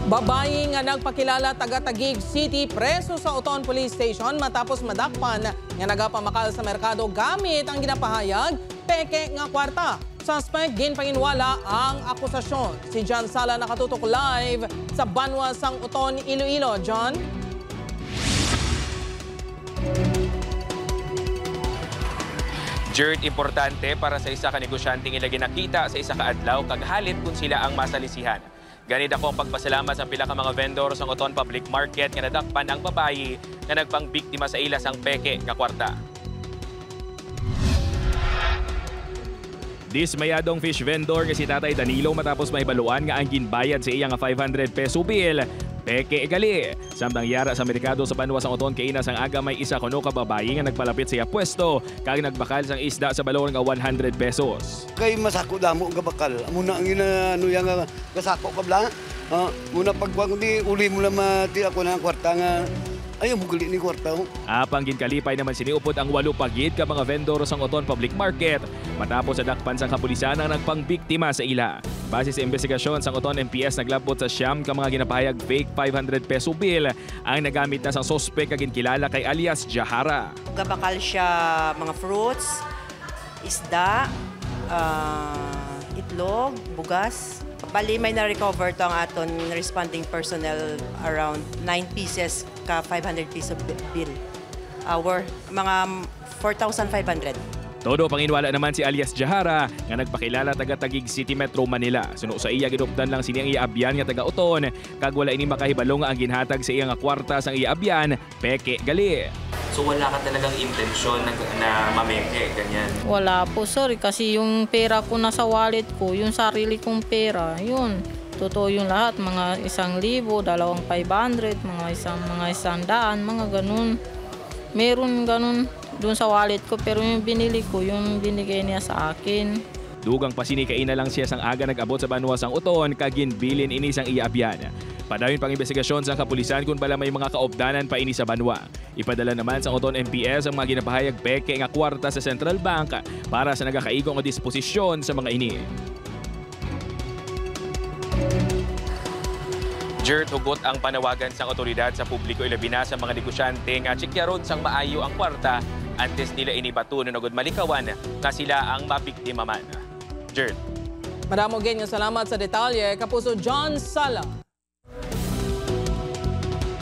Babae nga nagpakilala taga-Taguig City preso sa Oton Police Station matapos madakpan nga nagapamakal sa merkado gamit ang ginapahayag peke nga kwarta. Suspect ginpanginwala ang akusasyon. Si John Sala nakatutok live sa Banwa sang Oton, Iloilo. John? Jert, importante para sa isa ka negosyanteng ilagi nakita sa isa ka adlaw kaghalit kung sila ang masalisihan. Ganit ako ang pagpasalamat sa pila ka mga vendor sa Oton Public Market nga nadakpan ang babayi na nagpangbiktima sa ila sang peke nga kwarta. Dismayadong fish vendor nga si Tatay Danilo matapos mahibaluan nga ang ginbayad sa iya nga 500 peso bill. Peke gali. Samtang yara sa merkado sa Banwa sang Oton kay inas ang aga may isa kuno ka babayi nga nagpalapit sa iya pwesto kag nagbakal sang isda sa balor nga 100 pesos. Kay masako damo nga bakal. Muna ang ano yang kasako ka bla. Muna pagwag di uli mo lang mati ako na kwarta nga ayaw mo gali ni kwarta. Apang ginkalipay naman siniupod ang 8 pagid ka mga vendor sang Oton Public Market matapos sa dakpan sang kapulisan ang nagpangbiktima sa ila. Base sa investigasyon sang Oton MPS naglabot sa siyam ka mga ginapahayag fake 500 peso bill ang nagamit na sang sospek kag kilala kay alias Jahara. Gabakal siya mga fruits, isda, itlog, bugas. Bali may na-recover to ang aton responding personnel around 9 pieces ka 500 piso bill. Mga 4,500. Todo panginwala naman si alias Jahara nga nagpakilala taga Taguig City Metro Manila. Suno sa iya ginupdan lang sini ang iaabyan nga taga Oton kag wala ini makahibalo nga ang ginhatag sa iya nga kwarta sang iaabyan peke gali. So wala ka talagang intensyon na mameke ganyan? Wala po sorry kasi yung pera ko nasa wallet ko, yung sarili kong pera, yun. Totoo yung lahat, mga 1,000, 2,500, mga 100, mga ganun. Meron ganun doon sa wallet ko pero yung binili ko, yung binigay niya sa akin. Dugang pasinikay na lang siya sang aga nag-abot sa Banwa sang Oton kag ginbilin ini sang iaabyan. Padayon pang investigasyon sa kapulisan kung bala may mga kaobdanan pa ini sa Banwa. Ipadala naman sa Oton MPS ang mga ginapahayag peke nga kwarta sa Central Bank para sa nagakaigong nga disposisyon sa mga ini. Jert, hugot ang panawagan sa otoridad sa publiko ilabi na sa mga negosyante nga tsikyaron sang maayo ang kwarta antes nila inibato na nagod malikawan na sila ang mabiktima man. Jert. Madamo nga salamat sa detalye. Kapuso John Sala.